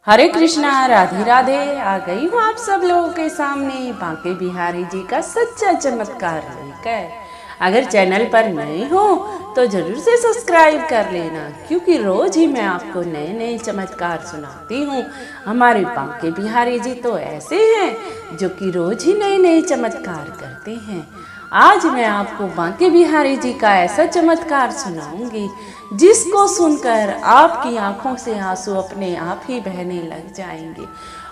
हरे कृष्णा, राधे राधे। आ गई हूँ आप सब लोगों के सामने बांके बिहारी जी का सच्चा चमत्कार लेकर। अगर चैनल पर नए हो तो जरूर से सब्सक्राइब कर लेना, क्योंकि रोज ही मैं आपको नए नए चमत्कार सुनाती हूँ। हमारे बांके बिहारी जी तो ऐसे हैं जो कि रोज ही नए नए चमत्कार करते हैं। आज मैं आपको बांके बिहारी जी का ऐसा चमत्कार सुनाऊंगी जिसको सुनकर आपकी आंखों से आंसू अपने आप ही बहने लग जाएंगे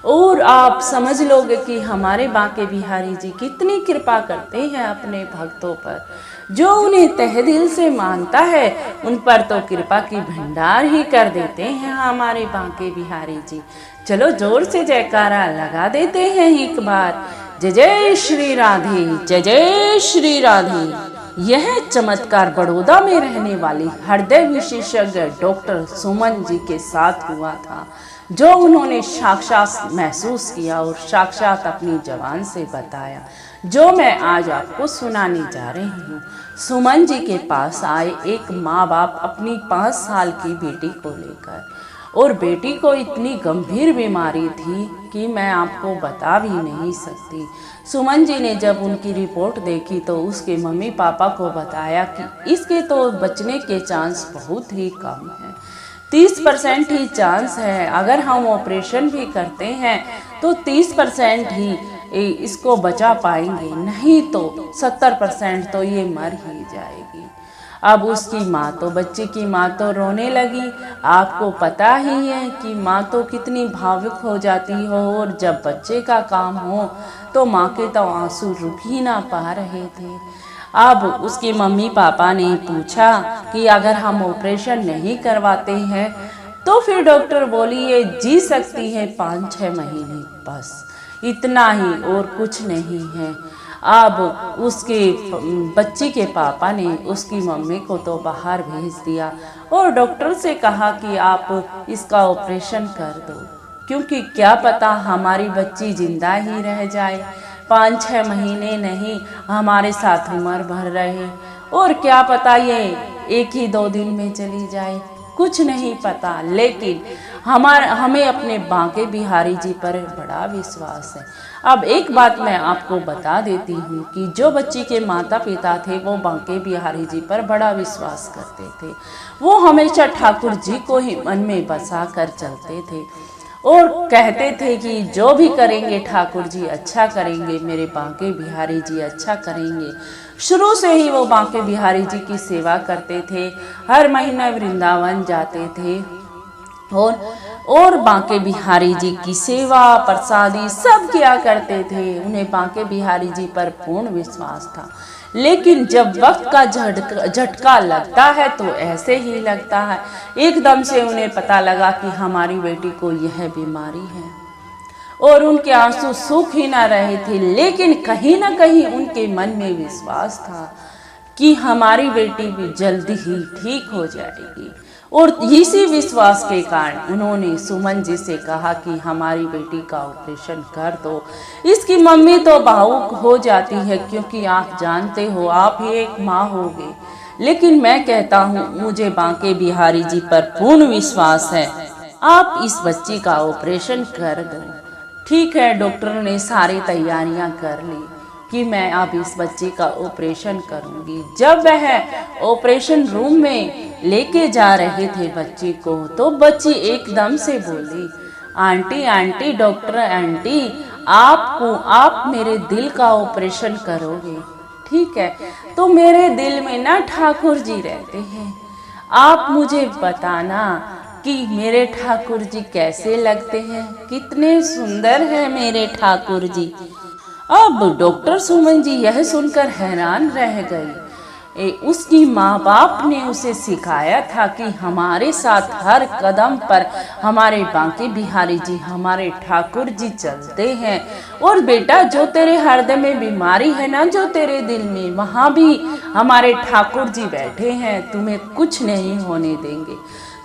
और आप समझ लोगे कि हमारे बांके बिहारी जी कितनी कृपा करते हैं अपने भक्तों पर। जो उन्हें तहे दिल से मानता है उन पर तो कृपा की भंडार ही कर देते हैं हमारे बांके बिहारी जी। चलो जोर से जयकारा लगा देते हैं एक बार। जय जय श्री राधे, जय जय श्री राधे। यह चमत्कार बड़ौदा में रहने वाली हृदय विशेषज्ञ डॉक्टर सुमन जी के साथ हुआ था, जो उन्होंने साक्षात महसूस किया और साक्षात अपनी जबान से बताया, जो मैं आज आपको सुनाने जा रही हूँ। सुमन जी के पास आए एक माँ बाप अपनी 5 साल की बेटी को लेकर, और बेटी को इतनी गंभीर बीमारी थी कि मैं आपको बता भी नहीं सकती। सुमन जी ने जब उनकी रिपोर्ट देखी तो उसके मम्मी पापा को बताया कि इसके तो बचने के चांस बहुत ही कम हैं, 30% ही चांस है। अगर हम ऑपरेशन भी करते हैं तो 30% ही इसको बचा पाएंगे, नहीं तो 70% तो ये मर ही जाएगी। अब उसकी माँ तो, बच्चे की माँ तो रोने लगी। आपको पता ही है कि माँ तो कितनी भावुक हो जाती हो, और जब बच्चे का काम हो तो माँ के तो आंसू रुक ही ना पा रहे थे। अब उसके मम्मी पापा ने पूछा कि अगर हम ऑपरेशन नहीं करवाते हैं तो फिर डॉक्टर बोली ये जी सकती है 5-6 महीने, बस इतना ही और कुछ नहीं है। अब उसके बच्ची के पापा ने उसकी मम्मी को तो बाहर भेज दिया और डॉक्टर से कहा कि आप इसका ऑपरेशन कर दो, क्योंकि क्या पता हमारी बच्ची जिंदा ही रह जाए, 5-6 महीने नहीं हमारे साथ उम्र भर रहे, और क्या पता ये 1 ही 2 दिन में चली जाए, कुछ नहीं पता। लेकिन हमें अपने बांके बिहारी जी पर बड़ा विश्वास है। अब एक बात मैं आपको बता देती हूँ कि जो बच्ची के माता पिता थे वो बांके बिहारी जी पर बड़ा विश्वास करते थे। वो हमेशा ठाकुर जी को ही मन में बसा कर चलते थे और कहते थे कि जो भी करेंगे ठाकुर जी अच्छा करेंगे, मेरे बांके बिहारी जी अच्छा करेंगे। शुरू से ही वो बांके बिहारी जी की सेवा करते थे, हर महीने वृंदावन जाते थे और बांके बिहारी जी की सेवा प्रसादी सब किया करते थे। उन्हें बांके बिहारी जी पर पूर्ण विश्वास था। लेकिन जब वक्त का झटका लगता है तो ऐसे ही लगता है। एकदम से उन्हें पता लगा कि हमारी बेटी को यह बीमारी है, और उनके आंसू सूख ही ना रहे थे। लेकिन कहीं ना कहीं उनके मन में विश्वास था कि हमारी बेटी भी जल्दी ही ठीक हो जाएगी, और इसी विश्वास के कारण उन्होंने सुमन जी से कहा कि हमारी बेटी का ऑपरेशन कर दो। इसकी मम्मी तो भावुक हो जाती है, क्योंकि आप जानते हो आप ही एक माँ होगे। लेकिन मैं कहता हूँ मुझे बांके बिहारी जी पर पूर्ण विश्वास है, आप इस बच्ची का ऑपरेशन कर दो। ठीक है, डॉक्टर ने सारी तैयारियां कर ली कि मैं अब इस बच्ची का ऑपरेशन करूंगी। जब वह ऑपरेशन रूम में लेके जा रहे थे बच्ची को, तो बच्ची एकदम से बोली, आंटी आंटी, डॉक्टर आंटी, आप मेरे दिल का ऑपरेशन करोगे? ठीक है, तो मेरे दिल में ना ठाकुर जी रहते हैं, आप मुझे बताना कि मेरे ठाकुर जी कैसे लगते हैं, कितने सुंदर हैं मेरे ठाकुर जी। अब डॉक्टर सुमन जी यह सुनकर हैरान रह गई। उसकी माँ बाप ने उसे सिखाया था कि हमारे साथ हर कदम पर हमारे बांके बिहारी जी, हमारे ठाकुर जी चलते हैं। और बेटा, जो तेरे हृदय में बीमारी है ना, जो तेरे दिल में, वहाँ भी हमारे ठाकुर जी बैठे हैं, तुम्हें कुछ नहीं होने देंगे।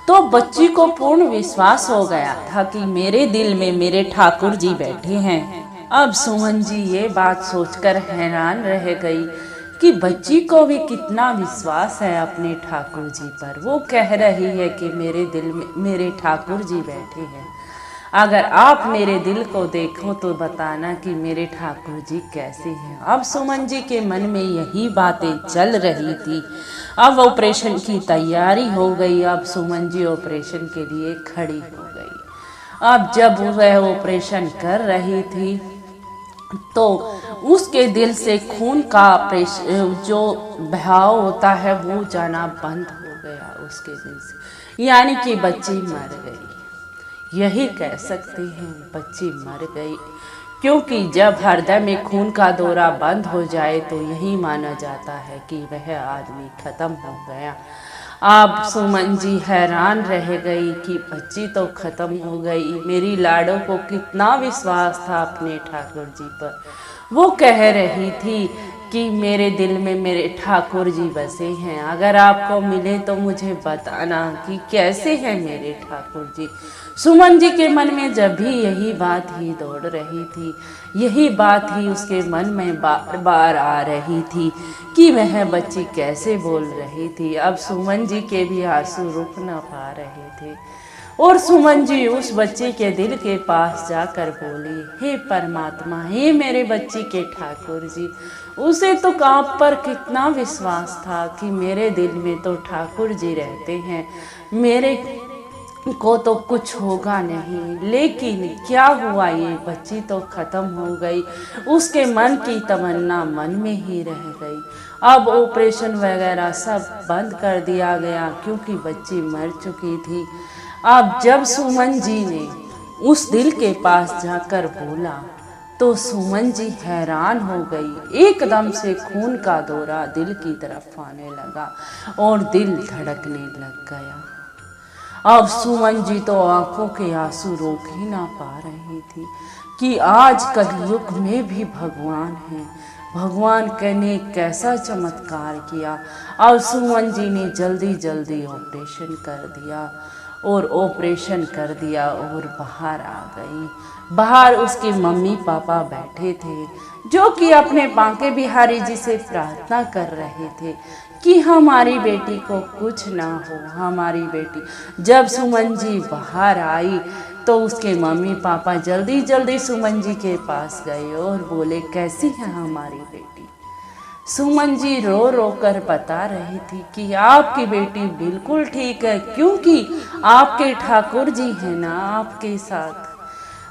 तो बच्ची को पूर्ण विश्वास हो गया था कि मेरे दिल में मेरे ठाकुर जी बैठे हैं। अब सुमन जी ये बात सोचकर हैरान रह गई कि बच्ची को भी कितना विश्वास है अपने ठाकुर जी पर। वो कह रही है कि मेरे दिल में मेरे ठाकुर जी बैठे हैं। अगर आप मेरे दिल को देखो तो बताना कि मेरे ठाकुर जी कैसे हैं। अब सुमन जी के मन में यही बातें चल रही थी। अब ऑपरेशन की तैयारी हो गई। अब सुमन जी ऑपरेशन के लिए खड़ी हो गई। अब जब वह ऑपरेशन कर रही थी तो उसके दिल से खून का जो बहाव होता है वो जाना बंद हो गया उसके दिल से, यानी कि बच्ची मर गई। यही कह सकते हैं, बच्ची मर गई, क्योंकि जब हृदय में खून का दौरा बंद हो जाए तो यही माना जाता है कि वह आदमी खत्म हो गया। अब सुमन जी हैरान रह गई कि बच्ची तो खत्म हो गई। मेरी लाडो को कितना विश्वास था अपने ठाकुर जी पर। वो कह रही थी कि मेरे दिल में मेरे ठाकुर जी बसे हैं, अगर आपको मिले तो मुझे बताना कि कैसे हैं मेरे ठाकुर जी। सुमन जी के मन में जब भी यही बात ही दौड़ रही थी, यही बात ही उसके मन में बार बार आ रही थी कि वह बच्ची कैसे बोल रही थी। अब सुमन जी के भी आंसू रुक न पा रहे थे और सुमन जी उस बच्चे के दिल के पास जाकर बोली, हे परमात्मा, हे मेरे बच्ची के ठाकुर जी। उसे तो आप पर कितना विश्वास था कि मेरे दिल में तो ठाकुर जी रहते हैं, मेरे को तो कुछ होगा नहीं। लेकिन क्या हुआ, ये बच्ची तो खत्म हो गई। उसके मन की तमन्ना मन में ही रह गई। अब ऑपरेशन वगैरह सब बंद कर दिया गया क्योंकि बच्ची मर चुकी थी। अब जब सुमन जी ने उस दिल के पास जाकर बोला तो सुमन जी हैरान हो गई। एकदम से खून का दौरा दिल की तरफ आने लगा और दिल धड़कने लग गया। अब सुमन जी तो आंखों के आंसू रोक ही ना पा रही थी कि आज कलयुग में भी भगवान है। भगवान ने कैसा चमत्कार किया। अब सुमन जी ने जल्दी जल्दी ऑपरेशन कर दिया और ऑपरेशन कर दिया और बाहर आ गई। बाहर उसके मम्मी पापा बैठे थे जो कि अपने बांके बिहारी जी से प्रार्थना कर रहे थे कि हमारी बेटी को कुछ ना हो, हमारी बेटी। जब सुमन जी बाहर आई तो उसके मम्मी पापा जल्दी जल्दी सुमन जी के पास गए और बोले, कैसी है हमारी बेटी। सुमन जी रो रो कर बता रही थी कि आपकी बेटी बिल्कुल ठीक है, क्योंकि आपके ठाकुर जी हैं ना आपके साथ।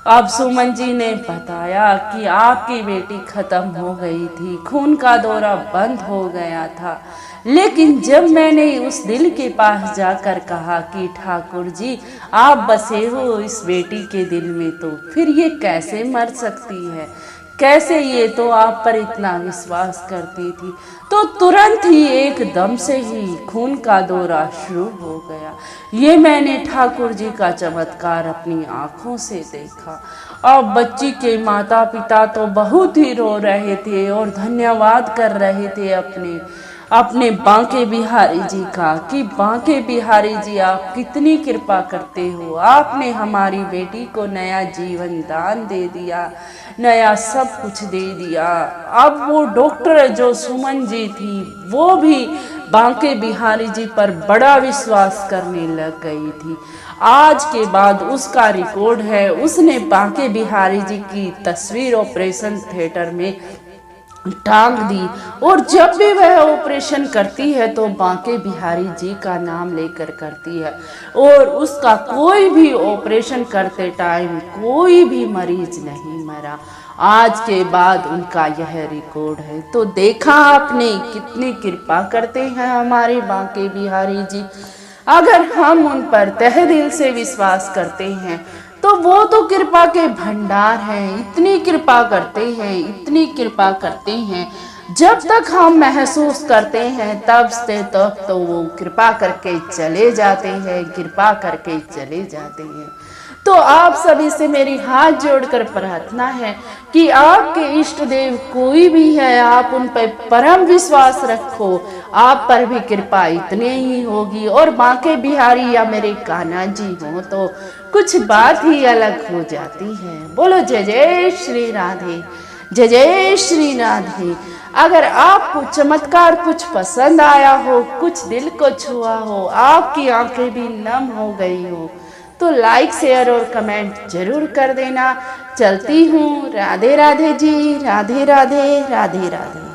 अब सुमन जी ने बताया कि आपकी बेटी खत्म हो गई थी, खून का दौरा बंद हो गया था, लेकिन जब मैंने उस दिल के पास जाकर कहा कि ठाकुर जी आप बसे हो इस बेटी के दिल में, तो फिर ये कैसे मर सकती है, कैसे, ये तो आप पर इतना विश्वास करती थी। तो तुरंत ही एकदम से ही खून का दौरा शुरू हो गया। ये मैंने ठाकुर जी का चमत्कार अपनी आंखों से देखा। और बच्ची के माता पिता तो बहुत ही रो रहे थे और धन्यवाद कर रहे थे अपने बांके बिहारी जी का कि बांके बिहारी जी आप कितनी कृपा करते हो, आपने हमारी बेटी को नया जीवन दान दे दिया, नया सब कुछ दे दिया। अब वो डॉक्टर जो सुमन जी थी वो भी बांके बिहारी जी पर बड़ा विश्वास करने लग गई थी। आज के बाद उसका रिकॉर्ड है, उसने बांके बिहारी जी की तस्वीर ऑपरेशन थिएटर में टांग दी और जब भी वह ऑपरेशन करती है तो बांके बिहारी जी का नाम लेकर करती है और उसका कोई भी ऑपरेशन करते टाइम कोई भी मरीज नहीं मरा। आज के बाद उनका यह रिकॉर्ड है। तो देखा आपने कितनी कृपा करते हैं हमारे बांके बिहारी जी। अगर हम उन पर तहे दिल से विश्वास करते हैं तो वो तो कृपा के भंडार हैं, इतनी कृपा करते हैं, इतनी कृपा करते हैं। जब तक हम महसूस करते हैं तब से तब तो वो कृपा करके चले जाते हैं, कृपा करके चले जाते हैं। तो आप सभी से मेरी हाथ जोड़कर प्रार्थना है कि आपके इष्ट देव कोई भी है, आप उन पर परम विश्वास रखो, आप पर भी कृपा इतने ही होगी। और बांके बिहारी या मेरे कान्हा जी हो तो कुछ बात ही अलग हो जाती है। बोलो जय जय श्री राधे, जय जय श्री राधे। अगर आपको चमत्कार कुछ पसंद आया हो, कुछ दिल को छुआ हो, आपकी आंखें भी नम हो गई हो, तो लाइक शेयर और कमेंट जरूर कर देना। चलती हूँ, राधे राधे जी, राधे राधे, राधे राधे।